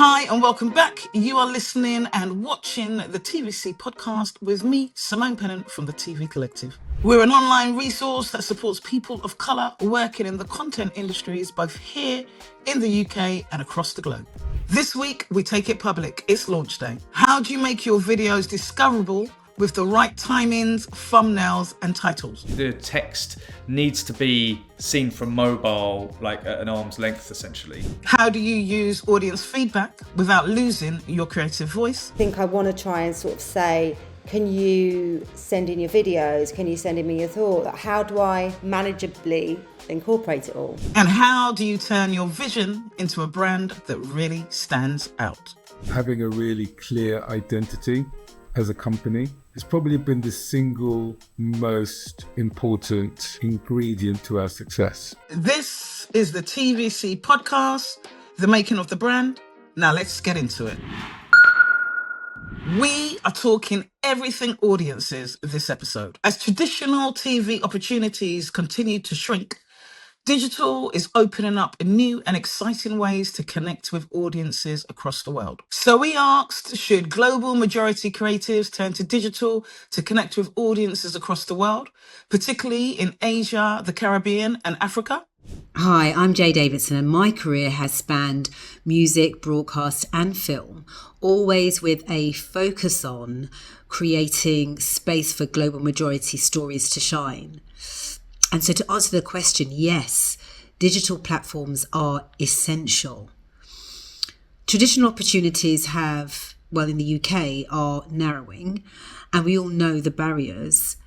Hi and welcome back. You are listening and watching the TVC podcast with me, Simone Pennant from the TV Collective. We're an online resource that supports people of colour working in the content industries both here in the UK and across the globe. This week, we take it public. It's launch day. How do you make your videos discoverable with the right timings, thumbnails and titles? The text needs to be seen from mobile, like at an arm's length, essentially. How do you use audience feedback without losing your creative voice? I think I want to try and sort of say, can you send in your videos? Can you send in me your thought? How do I manageably incorporate it all? And how do you turn your vision into a brand that really stands out? Having a really clear identity as a company has probably been the single most important ingredient to our success. This is the TVC podcast, The Making of the Brand. Now let's get into it. We are talking everything audiences this episode. As traditional TV opportunities continue to shrink, digital is opening up new and exciting ways to connect with audiences across the world. So we asked, should global majority creatives turn to digital to connect with audiences across the world, particularly in Asia, the Caribbean and Africa? Hi, I'm Jay Davidson and my career has spanned music, broadcast and film, always with a focus on creating space for global majority stories to shine. And so to answer the question, yes, digital platforms are essential. Traditional opportunities in the UK are narrowing and we all know the barriers.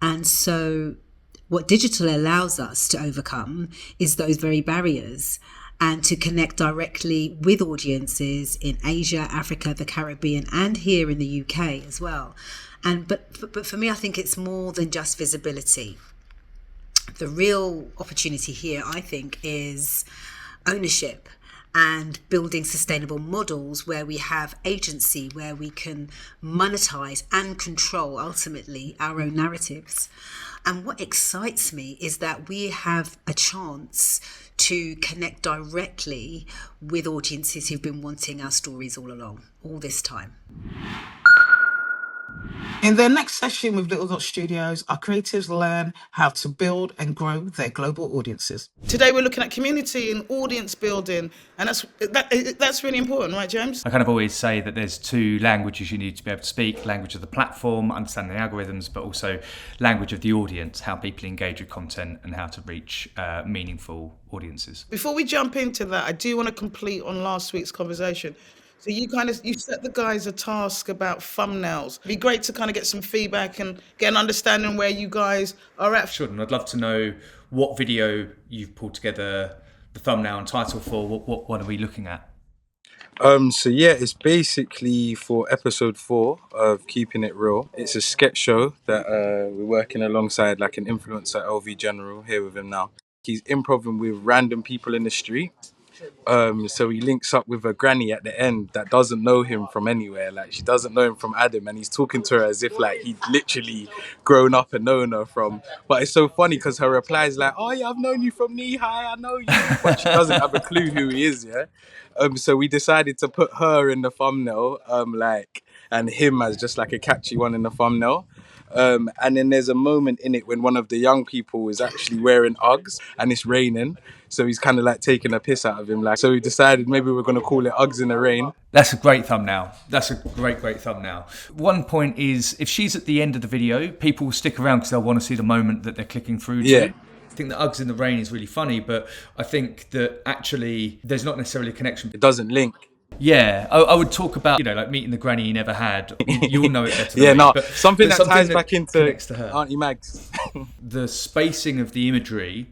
And so what digital allows us to overcome is those very barriers and to connect directly with audiences in Asia, Africa, the Caribbean, and here in the UK as well. But for me, I think it's more than just visibility. The real opportunity here, I think, is ownership and building sustainable models where we have agency, where we can monetize and control, ultimately, our own narratives. And what excites me is that we have a chance to connect directly with audiences who've been wanting our stories all along, all this time. In their next session with Little Dot Studios, our creatives learn how to build and grow their global audiences. Today we're looking at community and audience building, and that's really important, right, James? I kind of always say that there's two languages you need to be able to speak: language of the platform, understand the algorithms, but also language of the audience, how people engage with content and how to reach meaningful audiences. Before we jump into that, I do want to complete on last week's conversation. So you set the guys a task about thumbnails. It'd be great to kind of get some feedback and get an understanding where you guys are at. Sure, and I'd love to know what video you've pulled together, the thumbnail and title for. What are we looking at? It's basically for episode 4 of Keeping It Real. It's a sketch show that we're working alongside like an influencer, LV General, here with him now. He's improvising with random people in the street. So he links up with a granny at the end that doesn't know him from anywhere. Like, she doesn't know him from Adam, and he's talking to her as if like he'd literally grown up and known her from. But it's so funny because her reply is like, "Oh yeah, I've known you from knee high. I know you," but she doesn't have a clue who he is. Yeah. So we decided to put her in the thumbnail, and him as just like a catchy one in the thumbnail. And then there's a moment in it when one of the young people is actually wearing Uggs and it's raining. So he's kind of like taking a piss out of him. So we decided maybe we're going to call it Uggs in the Rain. That's a great thumbnail. That's a great thumbnail. One point is, if she's at the end of the video, people will stick around because they'll want to see the moment that they're clicking through to. Yeah. I think the Uggs in the Rain is really funny, but I think that actually there's not necessarily a connection. It doesn't link. Yeah, I would talk about, like meeting the granny you never had. You all know it better than me, but something that ties back into to her. Auntie Mags. The spacing of the imagery.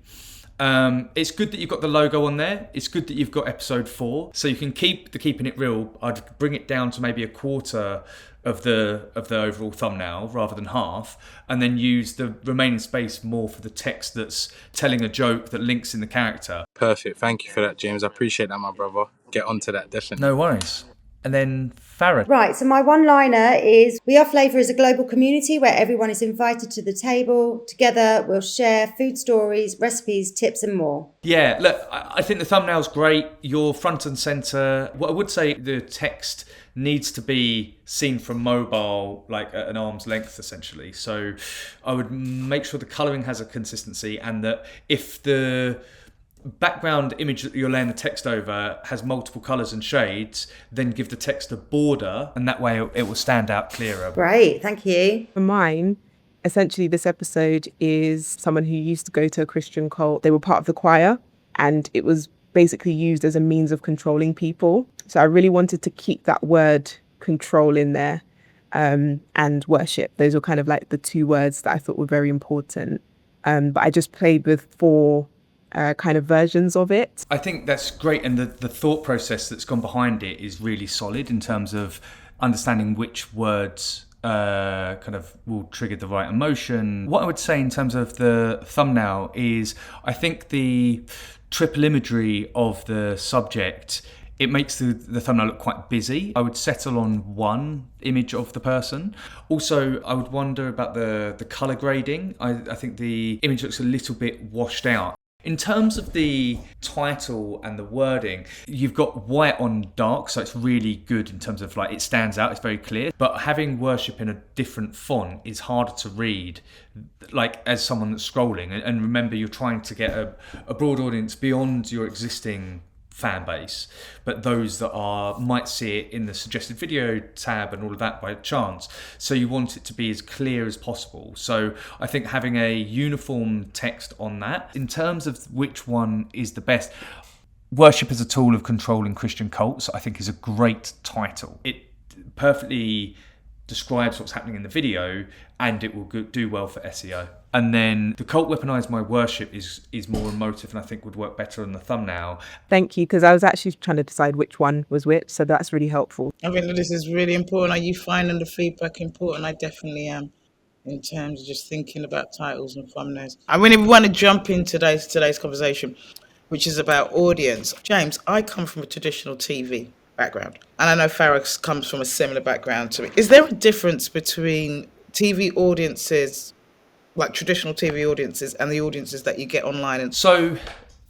It's good that you've got the logo on there. It's good that you've got episode 4, so you can keep the Keeping It Real. I'd bring it down to maybe a quarter of the overall thumbnail rather than half, and then use the remaining space more for the text that's telling a joke that links in the character. Perfect. Thank you for that, James. I appreciate that, my brother. Get onto that, definitely. No worries. And then Farah. Right, so my one-liner is, we are Flavour is a global community where everyone is invited to the table. Together, we'll share food stories, recipes, tips and more. Yeah, look, I think the thumbnail's great. You're front and centre. What I would say, the text needs to be seen from mobile, like at an arm's length, essentially. So I would make sure the colouring has a consistency, and that if the background image that you're laying the text over has multiple colours and shades, then give the text a border, and that way it will stand out clearer. Great, thank you. For mine, essentially this episode is someone who used to go to a Christian cult. They were part of the choir, and it was basically used as a means of controlling people. So I really wanted to keep that word control in there, and worship. Those were kind of like the two words that I thought were very important. But I just played with 4 kind of versions of it. I think that's great, and the thought process that's gone behind it is really solid in terms of understanding which words kind of will trigger the right emotion. What I would say in terms of the thumbnail is, I think the triple imagery of the subject, it makes the thumbnail look quite busy. I would settle on one image of the person. Also, I would wonder about the colour grading. I think the image looks a little bit washed out. In terms of the title and the wording, you've got white on dark, so it's really good in terms of, like, it stands out, it's very clear. But having worship in a different font is harder to read, like, as someone that's scrolling. And remember, you're trying to get a broad audience beyond your existing fan base, but those that might see it in the suggested video tab and all of that by chance. So you want it to be as clear as possible. So I think having a uniform text on that. In terms of which one is the best, Worship as a Tool of Controlling Christian Cults, I think, is a great title. It perfectly describes what's happening in the video, and it will do well for SEO. And then The Cult Weaponized My Worship is more emotive, and I think would work better on the thumbnail. Thank you, because I was actually trying to decide which one was which, so that's really helpful. I think that this is really important. Are you finding the feedback important? I definitely am, in terms of just thinking about titles and thumbnails. I really want to jump into today's conversation, which is about audience. James, I come from a traditional TV background, and I know Farah comes from a similar background to me. Is there a difference between TV audiences, like traditional TV audiences, and the audiences that you get online? And so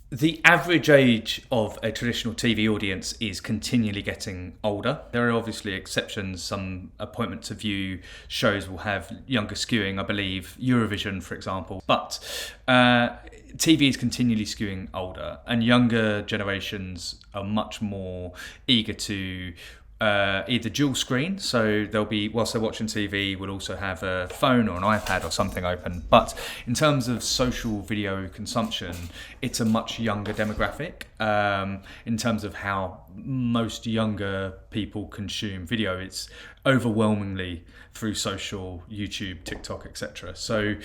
the average age of a traditional TV audience is continually getting older. There are obviously exceptions. Some appointment to view shows will have younger skewing, I believe, Eurovision, for example. But TV is continually skewing older, and younger generations are much more eager to either dual screen, so they'll be, whilst they're watching TV, will also have a phone or an iPad or something open. But in terms of social video consumption, it's a much younger demographic. In terms of how most younger people consume video, it's overwhelmingly through social, YouTube, TikTok, etc. So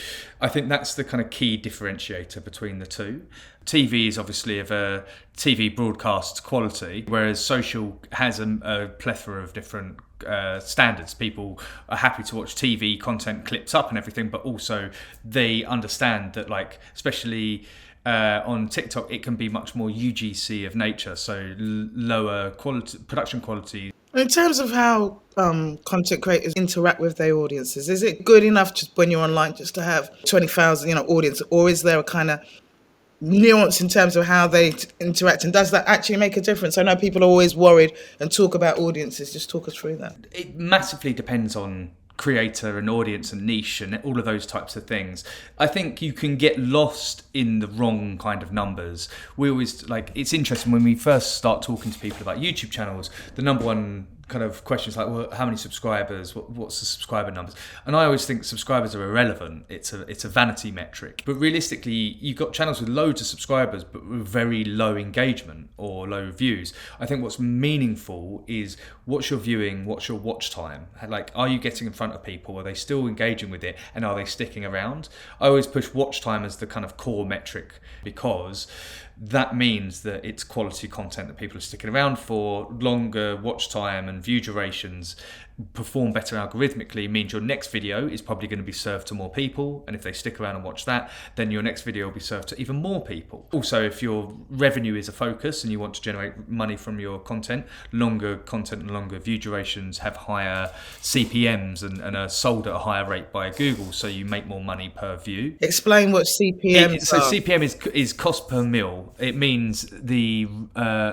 I think that's the kind of key differentiator between the two. TV is obviously of a TV broadcast quality, whereas social has a plethora of different standards. People are happy to watch TV content clips up and everything, but also they understand that, like, especially on TikTok, it can be much more UGC of nature, so lower quality, production quality. in terms of how content creators interact with their audiences, is it good enough just when you're online just to have 20,000, audience, or is there a kind of nuance in terms of how they interact, and does that actually make a difference? I know people are always worried and talk about audiences. Just talk us through that. It massively depends on creator and audience and niche and all of those types of things. I think you can get lost in the wrong kind of numbers. We always, it's interesting when we first start talking to people about YouTube channels, the number one kind of questions like, well, how many subscribers, what's the subscriber numbers? And I always think subscribers are irrelevant. It's a vanity metric. But realistically, you've got channels with loads of subscribers but with very low engagement or low views. I think what's meaningful is what's your viewing, what's your watch time? Like, are you getting in front of people? Are they still engaging with it? And are they sticking around? I always push watch time as the kind of core metric, because that means that it's quality content that people are sticking around for. Longer watch time and view durations perform better algorithmically means your next video is probably going to be served to more people, and if they stick around and watch that, then your next video will be served to even more people. Also, if your revenue is a focus and you want to generate money from your content, longer content and longer view durations have higher CPMs and are sold at a higher rate by Google, so you make more money per view. Explain what CPMs So are. CPM is cost per mil. It means the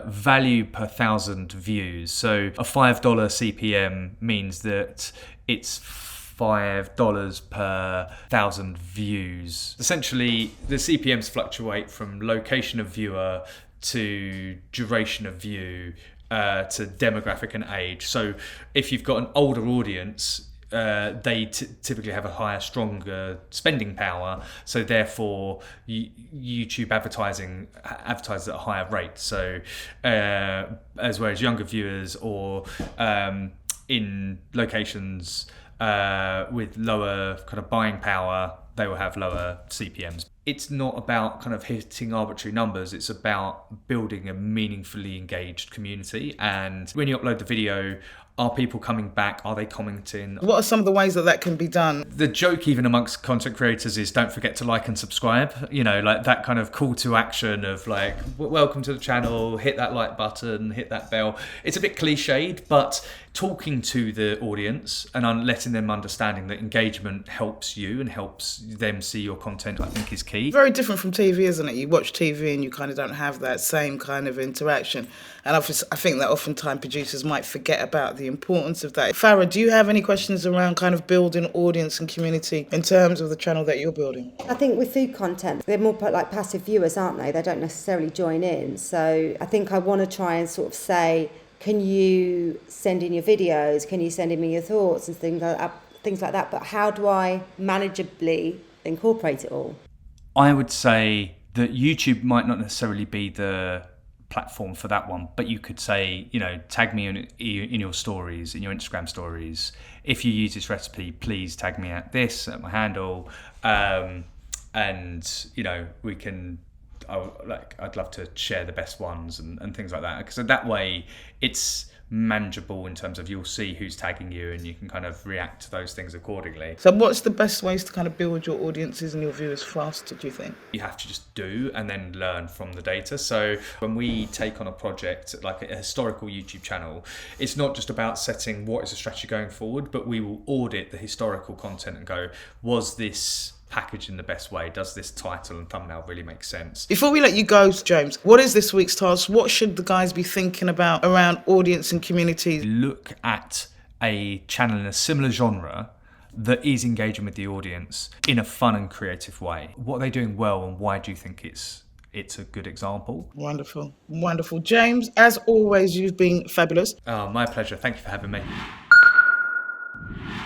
value per 1,000 views. So a $5 CPM means that it's $5 per 1,000 views. Essentially, the CPMs fluctuate from location of viewer to duration of view to demographic and age. So if you've got an older audience, they typically have a higher, stronger spending power. So therefore, YouTube advertises at a higher rate. So as well as younger viewers or in locations with lower kind of buying power, they will have lower CPMs. It's not about kind of hitting arbitrary numbers. It's about building a meaningfully engaged community. And when you upload the video, are people coming back? Are they commenting? What are some of the ways that can be done? The joke even amongst content creators is don't forget to like and subscribe. You know, like that kind of call to action of like, welcome to the channel, hit that like button, hit that bell. It's a bit cliched, but talking to the audience and letting them understanding that engagement helps you and helps them see your content, I think is key. Very different from TV, isn't it? You watch TV and you kind of don't have that same kind of interaction. And I think that oftentimes producers might forget about the importance of that. Farah, do you have any questions around kind of building audience and community in terms of the channel that you're building? I think with food content, they're more like passive viewers, aren't they? They don't necessarily join in. So I think I want to try and sort of say, can you send in your videos? Can you send in me your thoughts and things like that? But how do I manageably incorporate it all? I would say that YouTube might not necessarily be the platform for that one, but you could say, you know, tag me in your stories, in your Instagram stories. If you use this recipe, please tag me at my handle, and you know, we can. I'd love to share the best ones and things like that, because that way it's manageable in terms of you'll see who's tagging you and you can kind of react to those things accordingly. So what's the best ways to kind of build your audiences and your viewers faster, do you think? You have to just do and then learn from the data. So when we take on a project like a historical YouTube channel, it's not just about setting what is the strategy going forward, but we will audit the historical content and go, was this packaged in the best way? Does this title and thumbnail really make sense? Before we let you go, James, what is this week's task? What should the guys be thinking about around audience and community? Look at a channel in a similar genre that is engaging with the audience in a fun and creative way. What are they doing well and why do you think it's a good example? Wonderful. James, as always, you've been fabulous. Oh, my pleasure. Thank you for having me.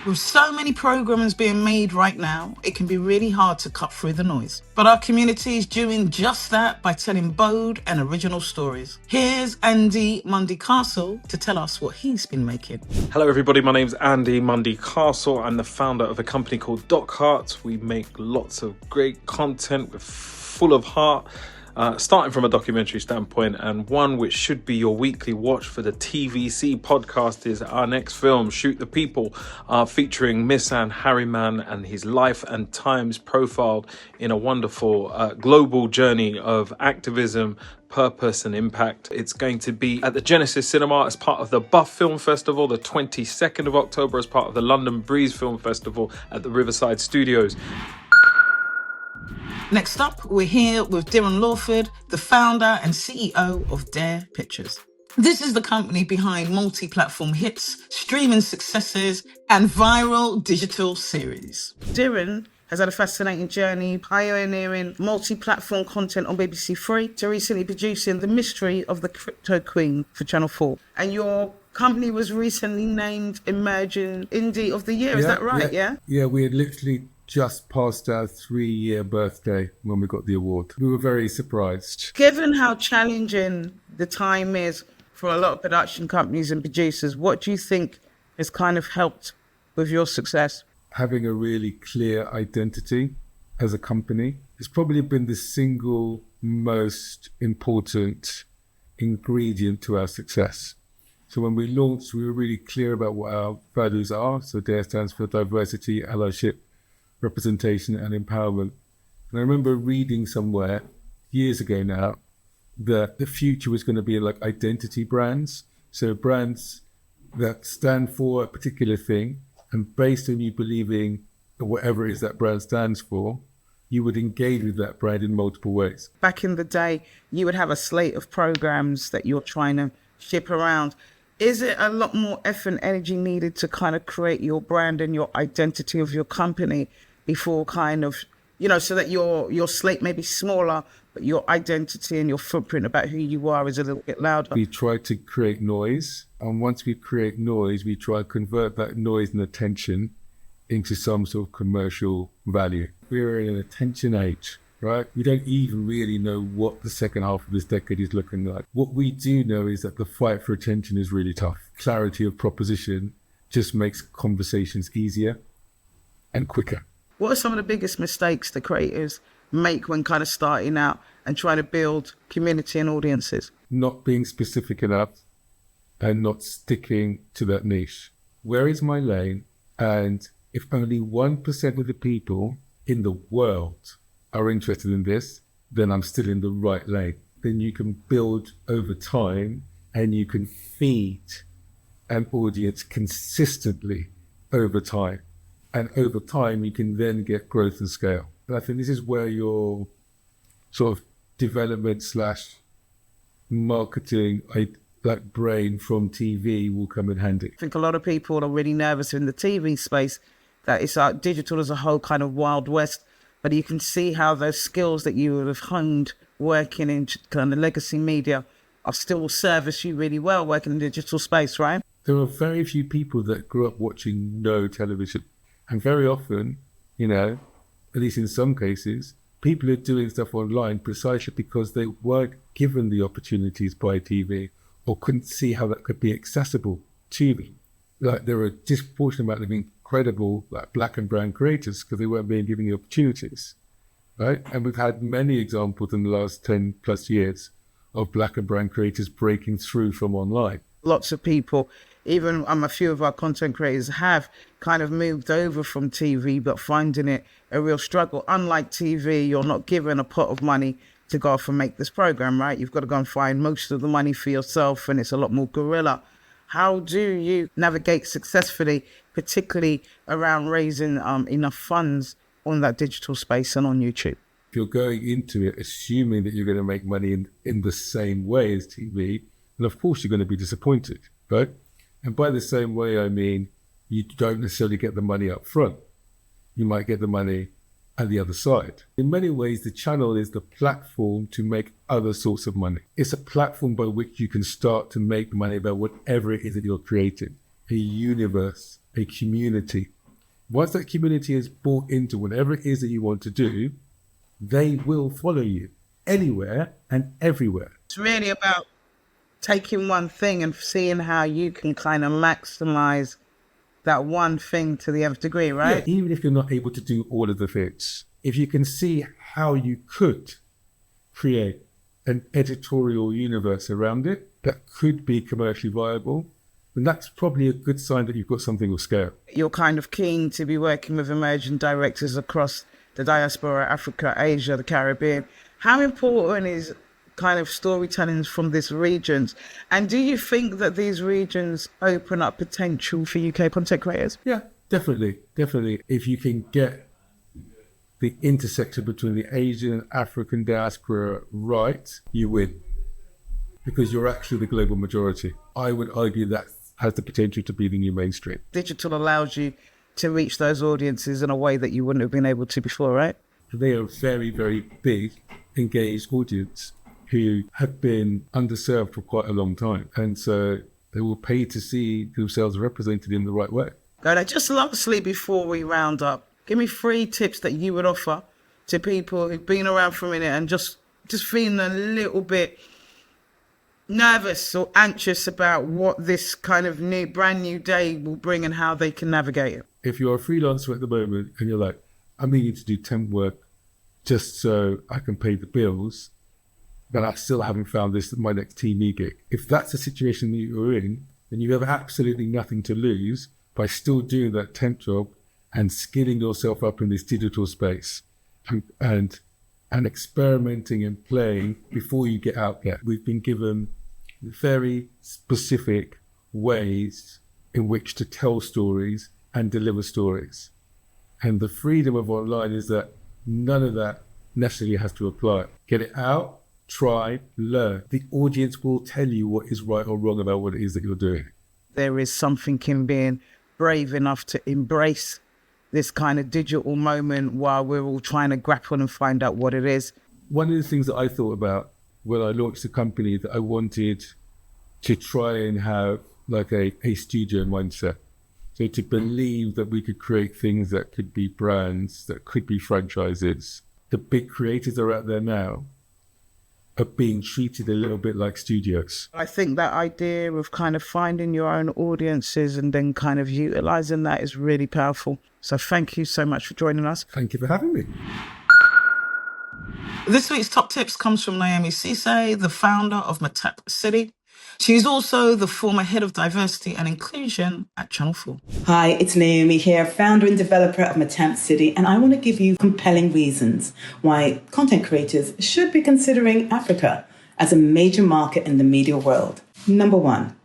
With so many programmes being made right now, it can be really hard to cut through the noise. But our community is doing just that by telling bold and original stories. Here's Andy Mundy Castle to tell us what he's been making. Hello everybody, my name's Andy Mundy Castle. I'm the founder of a company called Doc Heart. We make lots of great content with full of heart. Starting from a documentary standpoint, and one which should be your weekly watch for the TVC podcast is our next film, Shoot the People, featuring Misan Harriman and his life and times profiled in a wonderful global journey of activism, purpose and impact. It's going to be at the Genesis Cinema as part of the Buff Film Festival, the 22nd of October as part of the London Breeze Film Festival at the Riverside Studios. Next up, we're here with Darren Lawford, the founder and CEO of Dare Pictures. This is the company behind multi-platform hits, streaming successes, and viral digital series. Darren has had a fascinating journey, pioneering multi-platform content on BBC Three to recently producing The Mystery of the Crypto Queen for Channel 4. And your company was recently named Emerging Indie of the Year, is that right? Yeah, we had literally just past our 3-year birthday when we got the award. We were very surprised. Given how challenging the time is for a lot of production companies and producers, what do you think has kind of helped with your success? Having a really clear identity as a company has probably been the single most important ingredient to our success. So when we launched, we were really clear about what our values are. So DARE stands for diversity, allyship, representation, and empowerment. And I remember reading somewhere years ago now that the future was going to be like identity brands. So brands that stand for a particular thing, and based on you believing whatever it is that brand stands for, you would engage with that brand in multiple ways. Back in the day, you would have a slate of programs that you're trying to ship around. Is it a lot more effort and energy needed to kind of create your brand and your identity of your company before kind of, so that your slate may be smaller, but your identity and your footprint about who you are is a little bit louder? We try to create noise, and once we create noise, we try to convert that noise and attention into some sort of commercial value. We're in an attention age, right? We don't even really know what the second half of this decade is looking like. What we do know is that the fight for attention is really tough. Clarity of proposition just makes conversations easier and quicker. What are some of the biggest mistakes the creators make when kind of starting out and trying to build community and audiences? Not being specific enough and not sticking to that niche. Where is my lane? And if only 1% of the people in the world are interested in this, then I'm still in the right lane. Then you can build over time and you can feed an audience consistently over time. And over time, you can then get growth and scale. And I think this is where your sort of development / marketing, like brain from TV will come in handy. I think a lot of people are really nervous in the TV space that it's like digital as a whole kind of Wild West, but you can see how those skills that you would have honed working in kind of legacy media are still service you really well working in the digital space, right? There are very few people that grew up watching no television. And very often, at least in some cases, people are doing stuff online precisely because they weren't given the opportunities by TV or couldn't see how that could be accessible to them. Like there are a disproportionate amount of incredible black and brown creators because they weren't being given the opportunities, right? And we've had many examples in the last 10 plus years of black and brown creators breaking through from online. Lots of people, even a few of our content creators have kind of moved over from TV, but finding it a real struggle. Unlike TV, you're not given a pot of money to go off and make this program, right? You've got to go and find most of the money for yourself, and it's a lot more guerrilla. How do you navigate successfully, particularly around raising enough funds on that digital space and on YouTube? If you're going into it assuming that you're going to make money in the same way as TV, then of course you're going to be disappointed, right? And by the same way, I mean, you don't necessarily get the money up front. You might get the money at the other side. In many ways, the channel is the platform to make other sorts of money. It's a platform by which you can start to make money about whatever it is that you're creating. A universe, a community. Once that community is bought into whatever it is that you want to do, they will follow you anywhere and everywhere. It's really about taking one thing and seeing how you can kind of maximize that one thing to the nth degree, right? Yeah, even if you're not able to do all of the things, if you can see how you could create an editorial universe around it that could be commercially viable, then that's probably a good sign that you've got something of scale. You're kind of keen to be working with emerging directors across the diaspora, Africa, Asia, the Caribbean. How important is kind of storytelling from these regions? And do you think that these regions open up potential for UK content creators? Yeah, definitely. If you can get the intersection between the Asian and African diaspora right, you win. Because you're actually the global majority. I would argue that has the potential to be the new mainstream. Digital allows you to reach those audiences in a way that you wouldn't have been able to before, right? They are a very, very big, engaged audience who have been underserved for quite a long time. And so they will pay to see themselves represented in the right way. Just lastly, before we round up, give me 3 tips that you would offer to people who've been around for a minute and just feeling a little bit nervous or anxious about what this kind of brand new day will bring and how they can navigate it. If you're a freelancer at the moment and you're like, I'm needing to do temp work just so I can pay the bills, but I still haven't found my next TV gig. If that's the situation that you're in, then you have absolutely nothing to lose by still doing that temp job and skilling yourself up in this digital space and experimenting and playing before you get out there. We've been given very specific ways in which to tell stories and deliver stories. And the freedom of online is that none of that necessarily has to apply. Get it out, try, learn. The audience will tell you what is right or wrong about what it is that you're doing. There is something in being brave enough to embrace this kind of digital moment while we're all trying to grapple and find out what it is. One of the things that I thought about when I launched the company, that I wanted to try and have like a studio mindset. So to believe that we could create things that could be brands, that could be franchises. The big creators are out there now are being treated a little bit like studios. I think that idea of kind of finding your own audiences and then kind of utilising that is really powerful. So thank you so much for joining us. Thank you for having me. This week's top tips comes from Naomi Sesay, the founder of Matamp City. She's also the former head of diversity and inclusion at Channel 4. Hi, it's Naomi here, founder and developer of Matamp City, and I want to give you compelling reasons why content creators should be considering Africa as a major market in the media world. Number one,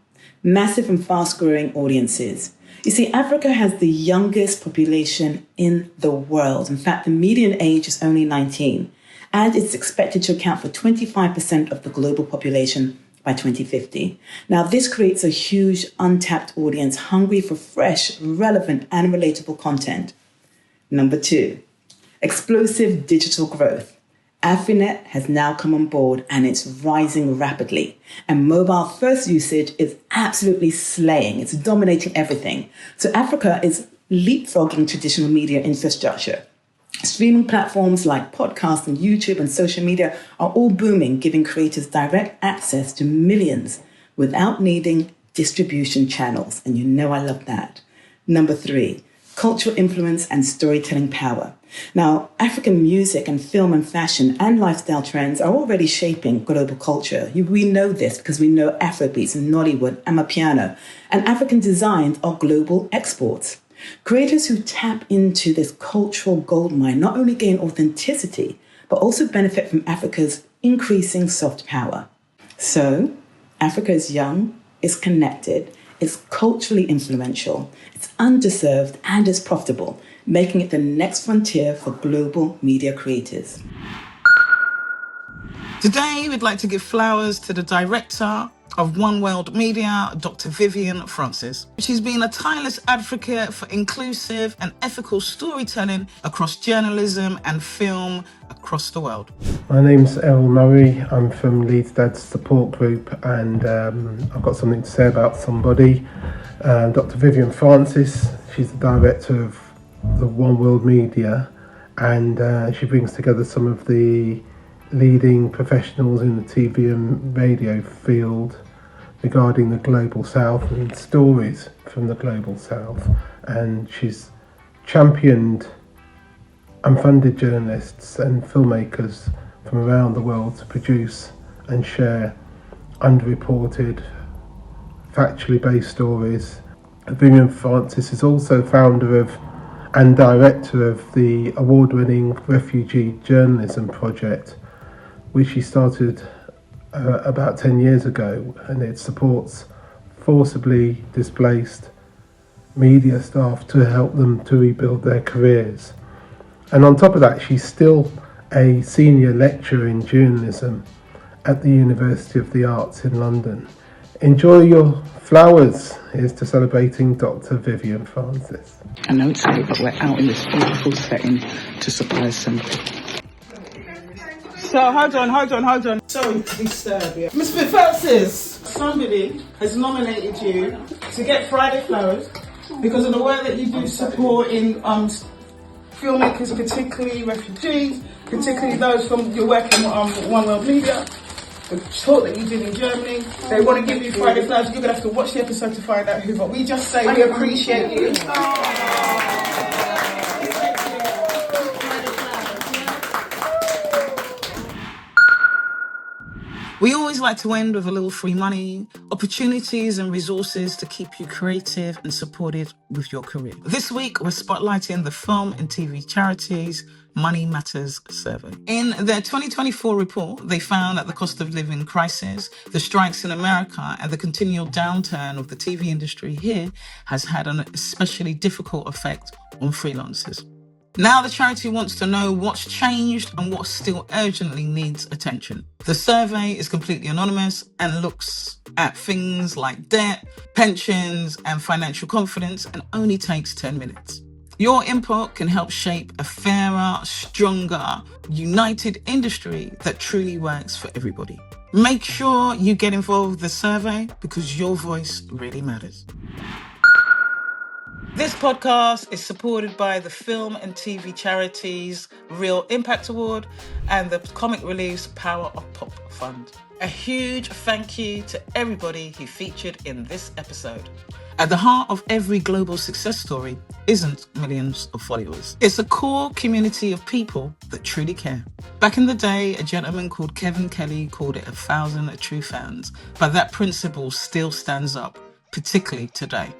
massive and fast-growing audiences. You see, Africa has the youngest population in the world. In fact, the median age is only 19, and it's expected to account for 25% of the global population by 2050. Now, this creates a huge untapped audience hungry for fresh, relevant, and relatable content. Number two, explosive digital growth. Afrinet has now come on board and it's rising rapidly. And mobile first usage is absolutely slaying. It's dominating everything. So Africa is leapfrogging traditional media infrastructure. Streaming platforms like podcasts and YouTube and social media are all booming, giving creators direct access to millions without needing distribution channels. And you know I love that. Number three, cultural influence and storytelling power. Now, African music and film and fashion and lifestyle trends are already shaping global culture. We know this because we know Afrobeats and Nollywood and Amapiano. And African designs are global exports. Creators who tap into this cultural goldmine not only gain authenticity, but also benefit from Africa's increasing soft power. So, Africa is young, it's connected, it's culturally influential, it's underserved, and it's profitable, making it the next frontier for global media creators. Today, we'd like to give flowers to the director of One World Media, Dr. Vivian Francis. She's been a tireless advocate for inclusive and ethical storytelling across journalism and film across the world. My name's Errol Murray. I'm from Leeds Dad's Support Group, and I've got something to say about somebody. Dr. Vivian Francis, she's the director of the One World Media, and she brings together some of the leading professionals in the TV and radio field regarding the Global South and stories from the Global South. And she's championed and funded journalists and filmmakers from around the world to produce and share underreported, factually based stories. Vivian Francis is also founder of and director of the award-winning Refugee Journalism Project, which she started about 10 years ago, and it supports forcibly displaced media staff to help them to rebuild their careers. And on top of that, she's still a senior lecturer in journalism at the University of the Arts in London. Enjoy your flowers. Here's to celebrating Dr. Vivian Francis. I know it's late, but we're out in this beautiful setting to surprise somebody. So hold on. Sorry to disturb you. Miss Francis, somebody has nominated you to get Friday Flowers because of the work that you do supporting filmmakers, particularly refugees, particularly those from your work in One World Media, the talk that you did in Germany. They want to give you Friday Flowers. You're going to have to watch the episode to find out who, but we just say we appreciate you. We always like to end with a little free money, opportunities and resources to keep you creative and supported with your career. This week, we're spotlighting the film and TV charities Money Matters survey. In their 2024 report, they found that the cost of living crisis, the strikes in America, and the continual downturn of the TV industry here has had an especially difficult effect on freelancers. Now the charity wants to know what's changed and what still urgently needs attention. The survey is completely anonymous and looks at things like debt, pensions, and financial confidence, and only takes 10 minutes. Your input can help shape a fairer, stronger, united industry that truly works for everybody. Make sure you get involved with the survey because your voice really matters. This podcast is supported by the Film and TV Charities Real Impact Award and the Comic Relief's Power of Pop Fund. A huge thank you to everybody who featured in this episode. At the heart of every global success story isn't millions of followers. It's a core community of people that truly care. Back in the day, a gentleman called Kevin Kelly called it 1,000 true fans, but that principle still stands up, particularly today.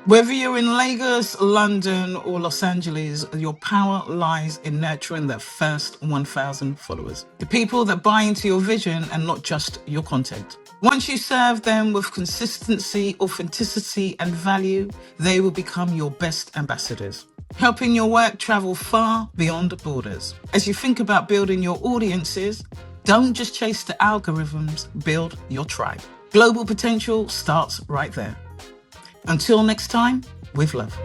Whether you're in Lagos, London, or Los Angeles, your power lies in nurturing the first 1,000 followers. The people that buy into your vision and not just your content. Once you serve them with consistency, authenticity, and value, they will become your best ambassadors, helping your work travel far beyond borders. As you think about building your audiences, don't just chase the algorithms, build your tribe. Global potential starts right there. Until next time, with love.